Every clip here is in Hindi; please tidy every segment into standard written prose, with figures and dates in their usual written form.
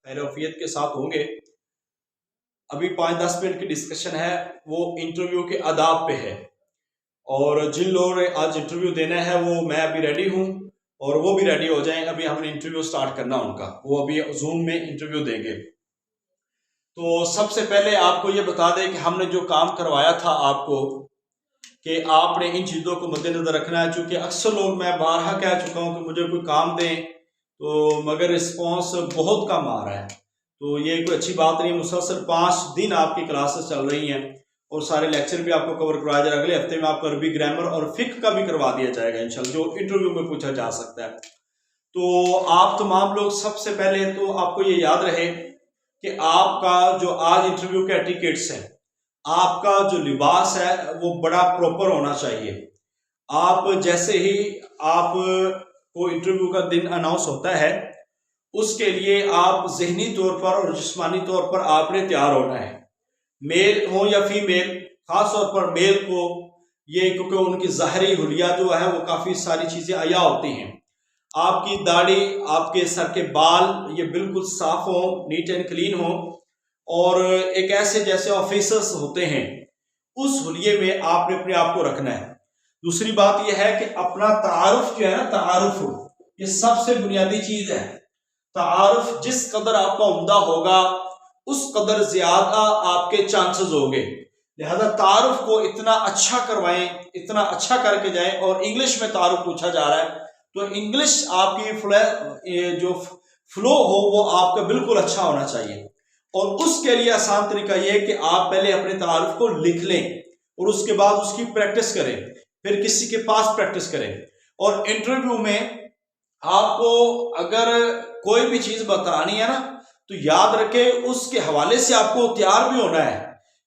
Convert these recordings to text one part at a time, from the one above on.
खैरियत के साथ होंगे। अभी 5-10 मिनट की डिस्कशन है, वो इंटरव्यू के आदाब पे है। और जिन लोगों ने आज इंटरव्यू देना है वो मैं अभी रेडी हूँ और वो भी रेडी हो जाएं। अभी हमने इंटरव्यू स्टार्ट करना उनका, वो अभी जूम में इंटरव्यू देंगे। तो सबसे पहले आपको ये बता दें कि हमने जो काम करवाया था आपको, कि आपने इन चीज़ों को मद्देनजर रखना है। चूँकि अक्सर लोग, मैं बारहा कह चुका हूँ कि मुझे कोई काम दें तो मगर रिस्पॉन्स बहुत कम आ रहा है, तो ये कोई अच्छी बात नहीं। मुसलसल 5 दिन आपकी क्लासेस चल रही हैं और सारे लेक्चर भी आपको कवर करवाया जाएगा। अगले हफ्ते में आपको अरबी ग्रामर और फिक्र का भी करवा दिया जाएगा इंशाल्लाह, जो इंटरव्यू में पूछा जा सकता है। तो आप तमाम लोग, सबसे पहले तो आपको ये याद रहे कि आपका जो आज इंटरव्यू के एटिकेट्स हैं, आपका जो लिबास है वो बड़ा प्रॉपर होना चाहिए। आप जैसे ही आप को इंटरव्यू का दिन अनाउंस होता है, उसके लिए आप जहनी तौर पर और जिस्मानी तौर पर आपने तैयार होना है। मेल हो या फीमेल, खास तौर पर मेल को ये, क्योंकि उनकी ज़ाहरी हुलिया जो है वो काफ़ी सारी चीज़ें अया होती हैं। आपकी दाढ़ी, आपके सर के बाल ये बिल्कुल साफ हो, नीट एंड क्लीन हो, और एक ऐसे जैसे ऑफिसर्स होते हैं उस हुलिये में आपने अपने आप को रखना है। दूसरी बात यह है कि अपना तारुफ जो है ना, तारुफ ये सबसे बुनियादी चीज है। तारुफ जिस कदर आपका उम्दा होगा उस कदर ज्यादा आपके चांसेस होंगे। लिहाजा तारुफ को इतना अच्छा करवाएं, इतना अच्छा करके जाएं। और इंग्लिश में तारुफ पूछा जा रहा है तो इंग्लिश आपकी जो फ्लो हो वो आपका बिल्कुल अच्छा होना चाहिए। और उसके लिए आसान तरीका यह है कि आप पहले अपने तारुफ को लिख लें और उसके बाद उसकी प्रैक्टिस करें, फिर किसी के पास प्रैक्टिस करें। और इंटरव्यू में आपको अगर कोई भी चीज बतानी है ना, तो याद रखें उसके हवाले से आपको तैयार भी होना है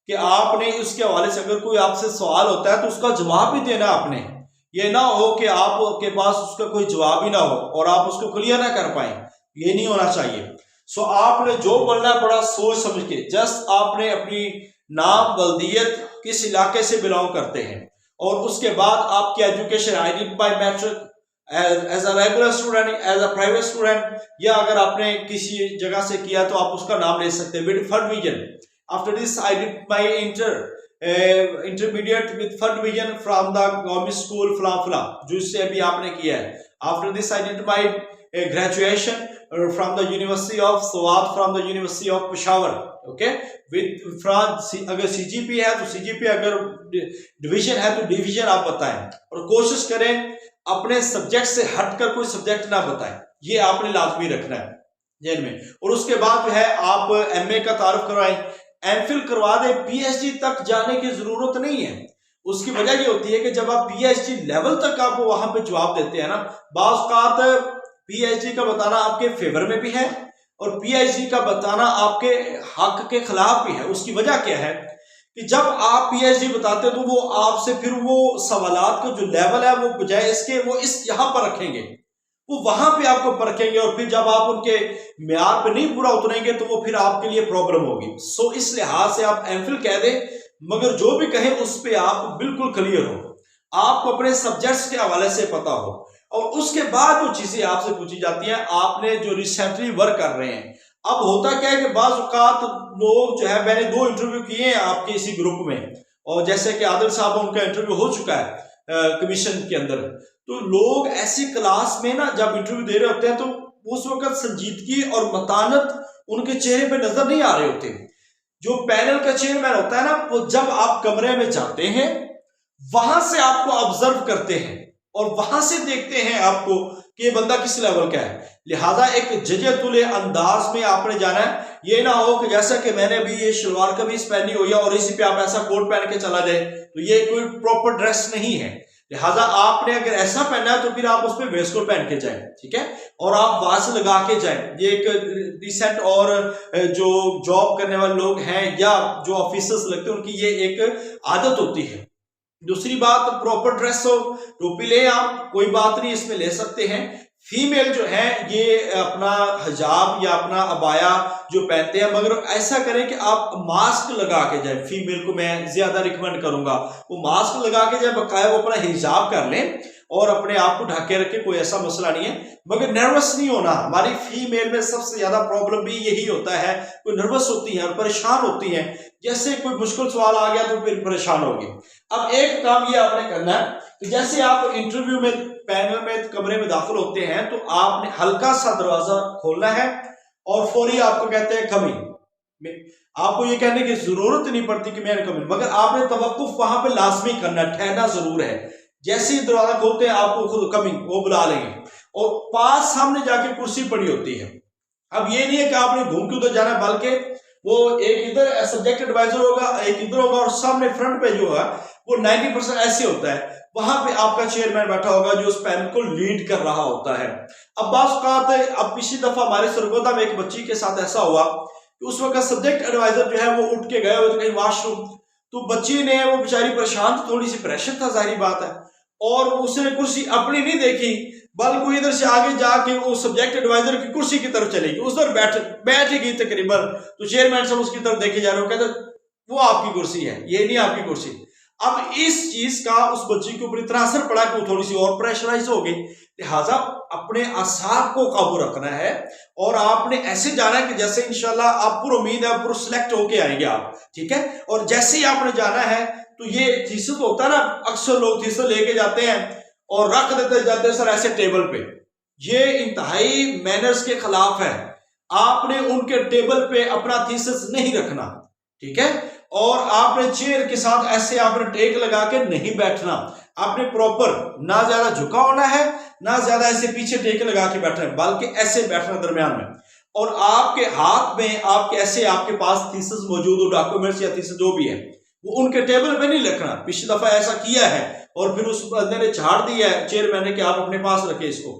कि आपने उसके हवाले से अगर कोई आपसे सवाल होता है तो उसका जवाब भी देना आपने। ये ना हो कि आपके पास उसका कोई जवाब ही ना हो और आप उसको क्लियर ना कर पाए, ये नहीं होना चाहिए। सो आपने जो बोलना है बड़ा सोच समझ के, जस्ट आपने अपनी नाम, बल्दियत, किस इलाके से बिलोंग करते हैं, और उसके बाद आपकी education, identify matric as a regular student, as a private student, या अगर आपने किसी जगह से किया तो आप उसका नाम ले सकते हैं। With first division, after this identify intermediate with first division from the government school फला फला, जो इससे अभी आपने किया है। After this identified graduation from the University of Swat, from the University of Peshawar, okay, with from अगर CGP है तो CGP, अगर डिवीजन है तो डिवीजन आप बताएं, और कोशिश करें अपने सब्जेक्ट से हटकर कोई सब्जेक्ट ना बताएं, ये आपने लाजमी रखना है जेल में। और उसके बाद जो है आप MA का तारुफ करवाएं, MPhil करवा दें। PhD तक जाने की जरूरत नहीं है। उसकी वजह ये होती है कि जब आप PhD लेवल तक आप वहां पे जवाब देते हैं ना, बाज़ PhD का बताना आपके फेवर में भी है और PhD का बताना आपके हक के खिलाफ भी है। उसकी वजह क्या है कि जब आप PhD बताते हैं तो वो आपसे फिर वो सवालात का जो लेवल है वो बजाय इसके वो इस यहाँ पर रखेंगे, वो वहां पे आपको परखेंगे, और फिर जब आप उनके म्यार पे नहीं पूरा उतरेंगे तो वो फिर आपके लिए प्रॉब्लम होगी। सो इस लिहाज से आप MPhil कह दें, मगर जो भी कहें उस पर आप बिल्कुल क्लियर हो, आपको अपने सब्जेक्ट्स के हवाले से पता हो। और उसके बाद जो चीजें आपसे पूछी जाती हैं, आपने जो रिसेंटली वर्क कर रहे हैं। अब होता क्या है कि बाज़ औक़ात लोग जो है, मैंने 2 इंटरव्यू किए हैं आपके इसी ग्रुप में, और जैसे कि आदिल साहब उनका इंटरव्यू हो चुका है कमीशन के अंदर, तो लोग ऐसी क्लास में ना जब इंटरव्यू दे रहे होते हैं तो उस वक्त संजीदगी और मतानत उनके चेहरे पे नजर नहीं आ रहे होते। जो पैनल का चेयरमैन होता है ना, वो जब आप कमरे में जाते हैं वहां से आपको ऑब्जर्व करते हैं और वहां से देखते हैं आपको कि ये बंदा किस लेवल का है। लिहाजा एक जजतुल अंदाज में आपने जाना है। ये ना हो कि जैसा कि मैंने अभी ये शलवार कमीज पहनी हुई है और इसी पे आप ऐसा कोट पहन के चला जाए, तो ये कोई प्रॉपर ड्रेस नहीं है। लिहाजा आपने अगर ऐसा पहना है तो फिर आप उस पर वेस्ट कोट पहन के जाए, ठीक है, और आप वास लगा के जाए। ये एक डिसेंट और जो जॉब करने वाले लोग हैं या जो ऑफिसर्स लगते हैं उनकी ये एक आदत होती है। दूसरी बात, प्रॉपर ड्रेस हो, टोपी ले आप, कोई बात नहीं, इसमें ले सकते हैं। फीमेल जो है ये अपना हिजाब या अपना अबाया जो पहनते हैं, मगर ऐसा करें कि आप मास्क लगा के जाए। फीमेल को मैं ज्यादा रिकमेंड करूंगा वो मास्क लगा के जाए, बकाया वो अपना हिजाब कर लें और अपने आप को ढक के रखें, कोई ऐसा मसला नहीं है। मगर नर्वस नहीं होना। हमारी फीमेल में सबसे ज्यादा प्रॉब्लम भी यही होता है, कोई नर्वस होती है और परेशान होती है, जैसे कोई मुश्किल सवाल आ गया तो फिर परेशान होगी। अब एक काम ये आपने करना है कि जैसे आप इंटरव्यू में पैनल में कमरे में दाखिल होते हैं तो आपने हल्का सा दरवाजा खोलना है और फौरी आपको कहते हैं कमिंग। आपको ये कहने की जरूरत नहीं पड़ती कि मैं कमिंग, मगर आपने तवक्कुफ वहां पे लाजमी करना, ठहरना जरूर है। जैसे ही दरवाजा खोलते हैं आपको खुद कमिंग वो बुला लेंगे और पास सामने जाके कुर्सी पड़ी होती है। अब ये नहीं है कि आपने घूम के उधर जाना है, बल्कि वो एक इधर सब्जेक्ट एडवाइजर होगा, एक इधर होगा और सामने फ्रंट पे जो है वो 90% ऐसे होता है, वहां पे आपका चेयरमैन बैठा होगा जो उस पैनल को लीड कर रहा होता है। अब बात कहते हैं, अब पिछली दफा हमारे सरगोदा में एक बच्ची के साथ ऐसा हुआ कि उस वक्त सब्जेक्ट एडवाइजर जो है वो उठ के गए हुए थे कहीं वॉशरूम, तो बच्ची ने, वो बेचारी परेशान, थोड़ी सी प्रेशर था जाहिर बात है, और उसने कुर्सी अपनी नहीं देखी बल्कि इधर से आगे जाके वो सब्जेक्ट एडवाइजर की कुर्सी की तरफ चलेगी, उधर बैठ गई तकरीबन। तो चेयरमैन साहब उसकी तरफ देखे जा रहे हो, कहते वो आपकी कुर्सी है, ये नहीं आपकी कुर्सी। अब इस चीज का उस बच्ची के ऊपर इतना असर पड़ा कि वो थोड़ी सी और प्रेशराइज हो गई। लिहाजा अपने असाब को काबू रखना है और आपने ऐसे जाना है कि जैसे इंशाल्लाह आप पूरी उम्मीद है पूरा सिलेक्ट होके आएंगे आप, ठीक है। और जैसे ही आपने जाना है तो ये थीसिस होता है ना, अक्सर लोग थीसिस लेके जाते हैं और रख देते जाते हैं सर ऐसे टेबल पे, ये इंतहाई मैनर्स के खिलाफ है। आपने उनके टेबल पे अपना थीसिस नहीं रखना, ठीक है। और आपने चेयर के साथ ऐसे आपने टेक लगा के नहीं बैठना, आपने प्रॉपर ना ज्यादा झुका होना है ना ज्यादा ऐसे पीछे टेक लगा के बैठना है, बल्कि ऐसे बैठना दरमियान में। और आपके हाथ में आपके ऐसे आपके पास थीसिस मौजूद हो, डॉक्यूमेंट्स या थीसिस जो भी है, वो उनके टेबल पे नहीं रखना। पिछली दफा ऐसा किया है और फिर उस बंदे ने झाड़ दिया है चेयरमैन ने कि आप अपने पास रखें इसको,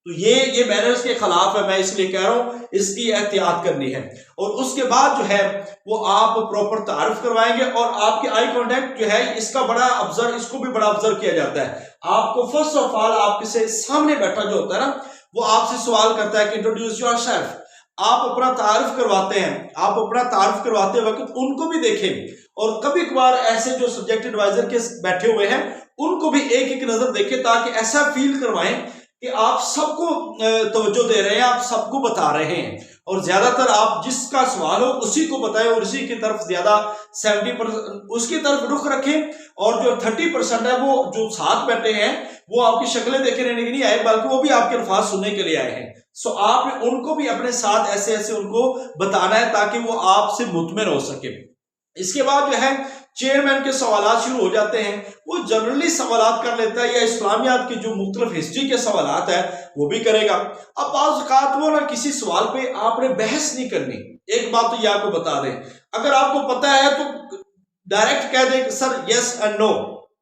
तो ये मैनर्स के खिलाफ है। मैं इसलिए कह रहा हूं इसकी एहतियात करनी है। और उसके बाद जो है वो आप प्रॉपर तारुफ करवाएंगे और आपके आई कांटेक्ट जो है इसका बड़ा ऑब्जर्व, इसको भी बड़ा ऑब्जर्व किया जाता है। आपको फर्स्ट ऑफ ऑल आपके से सामने बैठा जो होता है ना, वो आपसे सवाल करता है कि इंट्रोड्यूस योरसेल्फ। आप अपना तारुफ करवाते हैं, आप अपना तारुफ करवाते वक्त उनको भी देखें और कभी कभार ऐसे जो सब्जेक्ट एडवाइजर के बैठे हुए हैं उनको भी एक एक नजर देखें, ताकि ऐसा फील करवाएं कि आप सबको तवज्जो दे रहे हैं, आप सबको बता रहे हैं। और ज्यादातर आप जिसका सवाल हो उसी को बताएं और उसी की तरफ ज्यादा 70% उसकी तरफ रुख रखें। और जो 30% है वो जो साथ बैठे हैं वो आपकी शक्लें देखे रहने के नहीं आए, बल्कि वो भी आपके अल्फाज सुनने के लिए आए हैं। सो आपने उनको भी अपने साथ ऐसे ऐसे उनको बताना है ताकि वो आपसे मुतमिन हो सके। इसके बाद जो है चेयरमैन के सवालात शुरू हो जाते हैं। वो जनरली सवालात कर लेता है या इस्लामियात की जो मुख्तलिफ हिस्ट्री के सवालात है वो भी करेगा। अब बाज़ वो ना किसी सवाल पे आपने बहस नहीं करनी। एक बात तो ये आपको बता दें, अगर आपको पता है तो डायरेक्ट कह दें कि sir yes and no,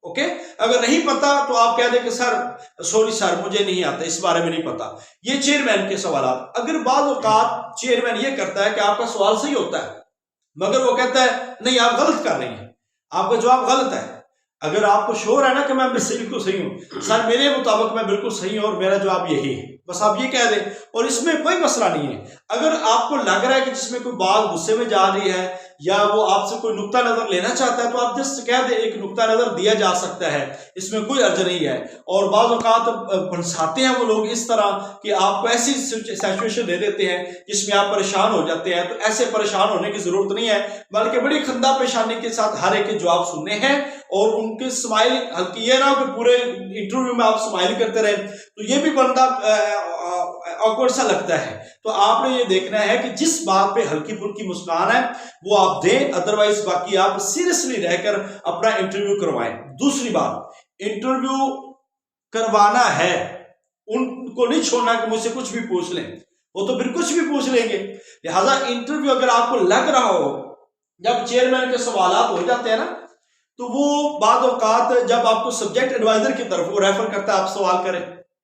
okay. अगर नहीं पता तो आप कह दें कि सर सॉरी सर मुझे नहीं आता, इस बारे में नहीं पता। ये चेयरमैन के सवालात। अगर बाज़ औक़ात चेयरमैन ये करता है कि आपका सवाल सही होता है मगर वो कहता है नहीं आप गलत कर रही हैं, आपका जवाब गलत है। अगर आपको श्योर है ना कि मैं बिल्कुल सही हूं, सर मेरे मुताबिक मैं बिल्कुल सही हूं और मेरा जवाब यही है, बस आप ये कह दें और इसमें कोई मसला नहीं है। अगर आपको लग रहा है कि जिसमें कोई बात गुस्से में जा रही है या वो आपसे कोई नुक्ता नजर लेना चाहता है तो आप जस्ट कह दें, एक नुक्ता नजर दिया जा सकता है, इसमें कोई अर्ज नहीं है। और बाज़ औक़ात फंसाते हैं वो लोग इस तरह कि आपको ऐसी सिचुएशन दे देते हैं जिसमें आप परेशान हो जाते हैं। तो ऐसे परेशान होने की जरूरत नहीं है, बल्कि बड़ी खंदा पेशानी के साथ हर एक के जवाब सुनने हैं और उनके स्माइल हल्की, ये ना कि पूरे इंटरव्यू में आप स्माइल करते रहे तो ये भी बंदा ऑकवर्ड सा लगता है। तो आपने ये देखना है कि जिस बात पे हल्की फुल्की मुस्कान है वो आप दें, अदरवाइज बाकी आप सीरियसली रहकर अपना इंटरव्यू करवाएं। दूसरी बात, इंटरव्यू करवाना है, उनको नहीं छोड़ना कि मुझसे कुछ भी पूछ लें, वो तो फिर कुछ भी पूछ लेंगे। लिहाजा इंटरव्यू अगर आपको लग रहा हो, जब चेयरमैन के सवालात हो जाते हैं ना तो वो बाद औकात जब आपको सब्जेक्ट एडवाइजर की तरफ वो रेफर करता है आप सवाल करें,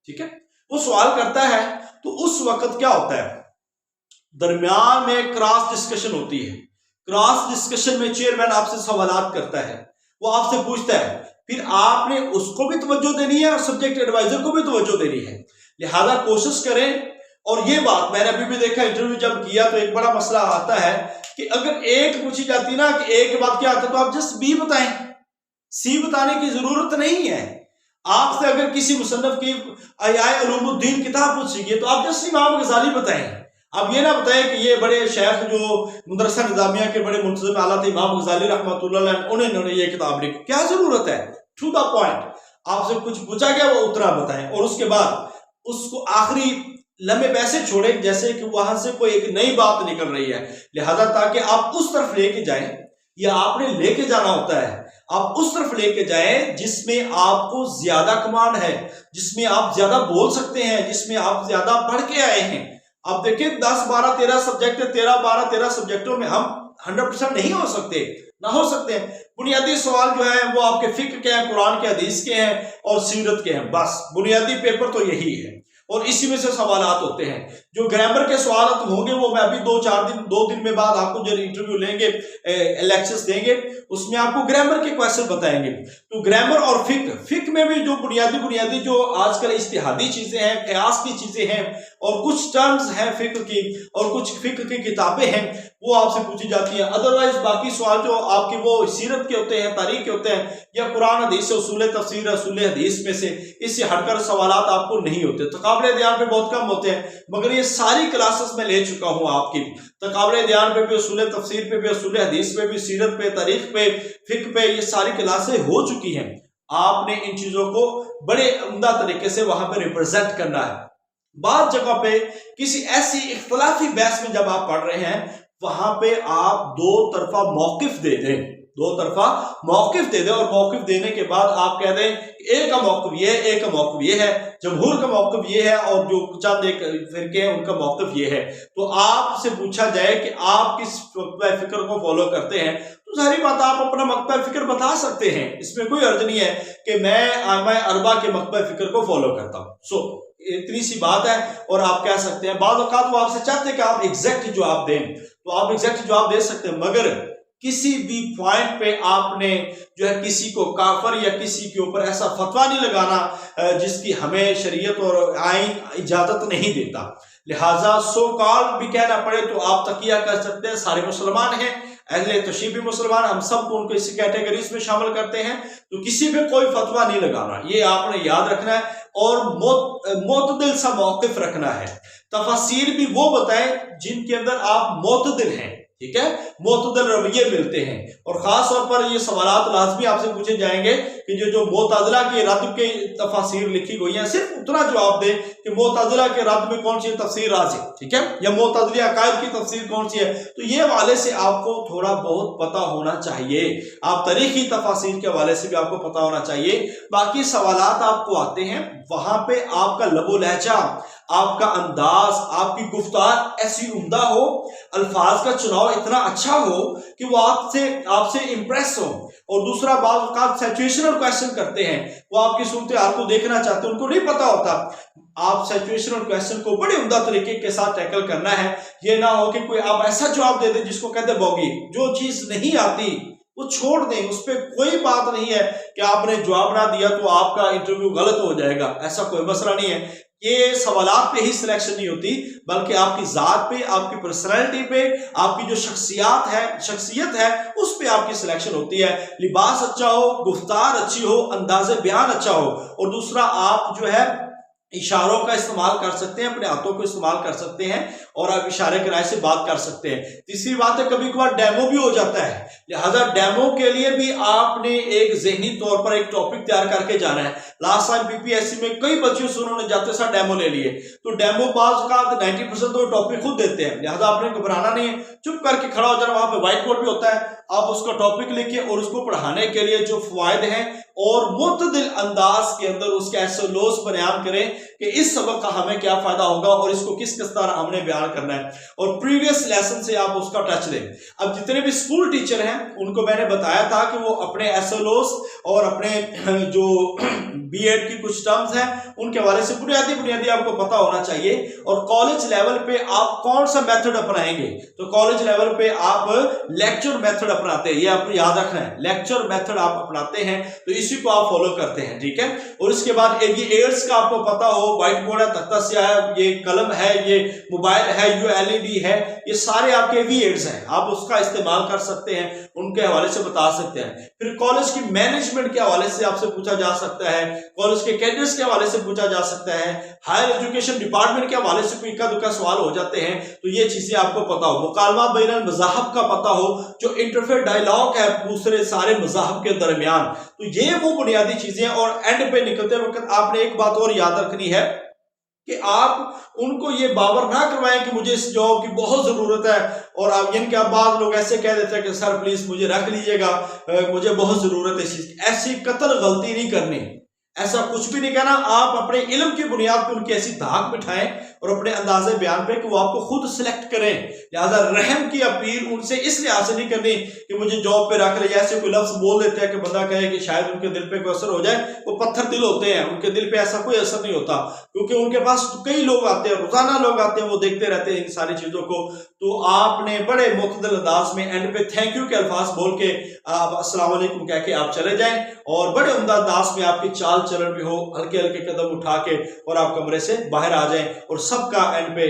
ठीक है। वो सवाल करता है तो उस वक्त क्या होता है, दरमियान में क्रॉस डिस्कशन होती है। क्रॉस डिस्कशन में चेयरमैन आपसे सवालात करता है, वो आपसे पूछता है, फिर आपने उसको भी तवज्जो देनी है और सब्जेक्ट एडवाइजर को भी तवज्जो देनी है। लिहाजा कोशिश करें। और ये बात मैंने अभी भी देखा, इंटरव्यू जब किया तो एक बड़ा मसला आता है कि अगर एक पूछी जाती ना कि एक बात क्या आता है तो आप जस्ट बी बताएं, सी बताने की जरूरत नहीं है। आपसे अगर किसी मुसन्नफ की अहयाए उलूमुद्दीन किताब पूछेगी तो आप जस्ट इमाम गजाली बताएं। अब ये ना बताएं कि ये बड़े शेख जो मदरसा निजामिया के बड़े मुंतज़िम आला थे इमाम गजाली रहमतुल्लाह अलैह उन्होंने ये किताब लिखी, क्या जरूरत है? टू द पॉइंट, आपसे कुछ पूछा गया वो उतना बताएं और उसके बाद उसको आखिरी लम्हे पैसे छोड़े जैसे कि वहां से कोई एक नई बात निकल रही है, लिहाजा ताकि आप उस तरफ लेके जाएं, या आपने लेके जाना होता है, आप उस तरफ लेके जाएं जिसमें आपको ज्यादा कमांड है, जिसमें आप ज्यादा बोल सकते हैं, जिसमें आप ज्यादा पढ़ के आए हैं। अब देखिए 10 12 13 सब्जेक्ट 13 सब्जेक्टों में हम 100% नहीं हो सकते, ना हो सकते हैं। बुनियादी सवाल जो है वो आपके फिक्र के हैं, कुरान के हदीस के हैं और सीरत के हैं, बस बुनियादी पेपर तो यही है और इसी में से सवालात होते हैं। जो ग्रामर के सवालात होंगे वो मैं अभी 2 दिन में बाद आपको जो इंटरव्यू लेंगे, लेक्चर्स देंगे, उसमें आपको ग्रामर के क्वेश्चन बताएंगे। तो ग्रामर और फिक में भी जो बुनियादी जो आजकल इज्तिहादी चीजें हैं, कयास की चीजें हैं और कुछ टर्म्स हैं फिक की और कुछ फिक की किताबें हैं वो आपसे पूछी जाती हैं। अदरवाइज बाकी सवाल जो आपके वो सीरत के होते हैं, तारीख के होते हैं या कुरान हदीस, उसूल तफसीर, उसूल हदीस में से इससे हटकर सवालात आपको नहीं होते। तकाबले ध्यान पे बहुत कम होते हैं, मगर ये सारी क्लासेस में ले चुका हूं आपकी। तकाबले ध्यान पे भी, उसूल तफसीर पे भी, उसूल हदीस पे भी, सीरत पे, तारीख पे, फिक पे, ये सारी क्लासें हो चुकी हैं। आपने इन चीजों को बड़े उम्दा तरीके से वहां पे रिप्रेजेंट करना है। बाद जगह पे किसी ऐसी इख्तलाफी बहस में जब आप पढ़ रहे हैं वहां पे आप दो तरफा मौकिफ दे दें, दो तरफा मौकिफ दे दें और मौकिफ देने के बाद आप कह दें एक का मौकिफ ये है, एक का मौकिफ ये है, जमहूर का मौकिफ ये है और जो चंद एक फिरके हैं उनका मौकिफ ये है। तो आपसे पूछा जाए कि आप किस मकतब फिक्र को फॉलो करते हैं तो सारी बात आप अपना मकतब फिक्र बता सकते हैं, इसमें कोई अर्ज नहीं है कि मैं अरबा के मकतब फिक्र को फॉलो करता हूं। सो इतनी सी बात है और आप कह सकते हैं। बाद वक़्त वो आपसे चाहते हैं कि आप एग्जैक्ट जवाब दें तो आप एग्जैक्ट जवाब दे सकते हैं, मगर किसी भी पॉइंट पे आपने जो है किसी को काफर या किसी के ऊपर ऐसा फतवा नहीं लगाना जिसकी हमें शरीयत और आइन इजाजत नहीं देता। लिहाजा सो कॉल भी कहना पड़े तो आप तकिया कर सकते हैं। सारे मुसलमान हैं, अहले तशरीफ भी मुसलमान, हम सबको उनको इसी कैटेगरीज में शामिल करते हैं, तो किसी पे कोई फतवा नहीं लगाना, ये आपने याद रखना है और मोतदिल सा मौकिफ रखना है। तफसीर भी वो बताएं जिनके अंदर आप मोतदिल हैं, ठीक है, मोतदिल रवैये मिलते हैं। और खास तौर पर ये सवालात लाजमी आपसे पूछे जाएंगे कि जो मोतज़िला के रद्द के तफसीर लिखी गई है सिर्फ उतना जवाब दे कि मोतज़िला के रद्द में कौन सी तफसीर राजी, ठीक है, या मोतज़िली अकायद की तफसीर कौन सी है। तो ये हवाले से आपको थोड़ा बहुत पता होना चाहिए। आप तारीखी तफसीर के हवाले से भी आपको पता होना चाहिए। बाकी सवालात आपको आते हैं वहां पे आपका लबो लहजा, आपका अंदाज, आपकी गुफ्तार ऐसी उम्दा हो, अल्फाज का चुनाव इतना अच्छा हो कि वो आपसे इंप्रेस हो। और दूसरा बात सिचुएशनल क्वेश्चन करते हैं, वो आपकी सूरत हाल को देखना चाहते हैं, उनको नहीं पता होता। आप सिचुएशनल क्वेश्चन को बड़े उम्दा तरीके के साथ टैकल करना है। ये ना हो कि कोई आप ऐसा जवाब दे दे जिसको कहते बोगी, जो चीज नहीं आती वो छोड़ दें, उस पर कोई बात नहीं है कि आपने जवाब ना दिया तो आपका इंटरव्यू गलत हो जाएगा, ऐसा कोई मसला नहीं है। ये सवालात पे ही सिलेक्शन नहीं होती, बल्कि आपकी जात पे, आपकी पर्सनैलिटी पे, आपकी जो शख्सियत है उस पे आपकी सिलेक्शन होती है। लिबास अच्छा हो, गुफ्तार अच्छी हो, अंदाज़े बयान अच्छा हो, और दूसरा आप जो है इशारों का इस्तेमाल कर सकते हैं, अपने हाथों को इस्तेमाल कर सकते हैं और आप इशारे के राय से बात कर सकते हैं। तीसरी बात है कभी कभार डेमो भी हो जाता है, लिहाजा डेमो के लिए भी आपने एक ज़हनी तौर पर एक टॉपिक तैयार करके जाना है। लास्ट टाइम पीपीएससी में कई बच्चों से उन्होंने जाते साथ डेमो ले लिए, तो डेमो बाज का 90% तो टॉपिक खुद देते हैं, लिहाजा आपने घबराना नहीं है, चुप करके खड़ा हो जाना। वहां पर व्हाइट बोर्ड भी होता है, आप उसका टॉपिक लिखिए और उसको पढ़ाने के लिए जो फायदे हैं और मुतदिल अंदाज के अंदर उसके एसोलोस बयान करें कि इस सबक का हमें क्या फायदा होगा और इसको किस तरह हमने बयान करना है, और प्रीवियस लेसन से आप उसका टच लें। अब जितने भी स्कूल टीचर हैं उनको मैंने बताया था कि वो अपने एसोलोस और अपने जो बीएड की कुछ टर्म्स हैं उनके हवाले से बुनियादी आपको पता होना चाहिए। और कॉलेज लेवल पे आप कौन सा मेथड अपनाएंगे, तो कॉलेज लेवल पे आप लेक्चर मेथड अपनाते हैं, ये आपको याद रखना है, लेक्चर मेथड आप अपनाते हैं, तो इसी को आप फॉलो करते हैं, ठीक है। और इसके बाद ये एड्स का आपको पता हो, व्हाइट बोर्ड है, तख्ता स्याह है, ये कलम है, ये मोबाइल है, ULED है, ये सारे आपके AV8s हैं, आप उसका इस्तेमाल कर सकते हैं, उनके हवाले से बता सकते हैं। फिर कॉलेज की मैनेजमेंट के हवाले से आपसे पूछा जा सकता है, कॉलेज के कैडर्स के हवाले से पूछा जा सकता है, हायर एजुकेशन डिपार्टमेंट के हवाले से कोई इक्का दुक्का सवाल हो जाते हैं, तो ये चीजें आपको पता हो, मुकालमा बैनुल मज़ाहब का पता हो, जो इंटरफेयर डायलॉग है दूसरे सारे मज़ाहब के दरमियान, तो ये वो बुनियादी चीजें। और एंड पे निकलते वक्त आपने एक बात और याद रखनी है कि आप उनको ये बावर ना करवाएं कि मुझे इस जॉब की बहुत जरूरत है, और अब इनके बाद लोग ऐसे कह देते हैं कि सर प्लीज मुझे रख लीजिएगा, मुझे बहुत जरूरत है इस चीज की। ऐसी कतल गलती नहीं करनी, ऐसा कुछ भी नहीं कहना। आप अपने इल्म की बुनियाद पर उनकी ऐसी धाक बिठाएं और अपने अंदाजे बयान पे कि वो आपको खुद सिलेक्ट करें। लिहाजा रहम की अपील उनसे इस लिहाज से नहीं करनी कि मुझे जॉब पे रख ले, ऐसे कोई लफ्ज बोल देते हैं कि बंदा कहे कि शायद उनके दिल पे कोई असर हो जाए, वो पत्थर दिल होते हैं, उनके दिल पे ऐसा कोई असर नहीं होता, क्योंकि उनके पास कई लोग आते हैं, रोजाना लोग आते हैं, वो देखते रहते हैं इन सारी चीजों को। तो आपने बड़े मुख्तलिफ अंदाज में एंड पे थैंक यू के अल्फाज बोल के अस्सलाम वालेकुम कह के आप चले जाएं, और बड़े उम्दा अंदाज में आपकी चाल चलन भी हो, हल्के हल्के कदम उठा के और आप कमरे से बाहर आ जाएं, और सबका एंड पे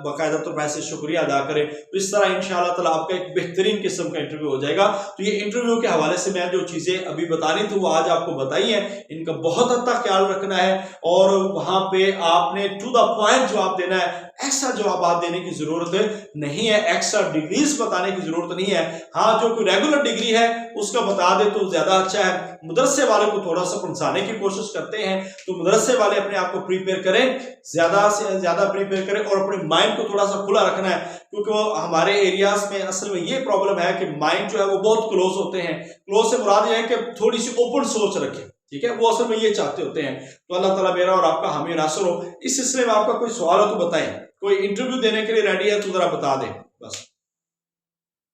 बाकायदा तौर पर शुक्रिया अदा करें। तो इस तरह इंशाअल्लाह ताला आपका एक बेहतरीन किस्म का इंटरव्यू हो जाएगा। तो ये इंटरव्यू के हवाले से मैं जो चीजें अभी बतानी थी वो आज आपको बताई हैं, इनका बहुत हद तक ख्याल रखना है, और वहां पे आपने टू द पॉइंट जवाब देना है, ऐसा जवाब देने की जरूरत नहीं है, एक्स्ट्रा डिग्रीज बताने की जरूरत नहीं है। हाँ, जो कोई रेगुलर डिग्री है उसका बता दे तो ज्यादा अच्छा है। मदरसे वाले को थोड़ा सा पहुंचाने की कोशिश करते हैं, तो मदरसे वाले अपने आप को प्रिपेयर करें, ज्यादा से ज्यादा प्रिपेयर करें, और अपने माइंड को थोड़ा सा खुला रखना है, क्योंकि वो हमारे एरियाज में असल में ये प्रॉब्लम है कि माइंड जो है वो बहुत क्लोज होते हैं। क्लोज से मुराद ये है कि थोड़ी सी ओपन सोच रखें, ठीक है, वो असल में ये चाहते होते हैं। तो अल्लाह ताला मेरा और आपका हामी नासर हो। इस सिलसिले में आपका कोई सवाल हो तो बताएं, कोई इंटरव्यू देने के लिए रेडी है तो जरा बता दें बस।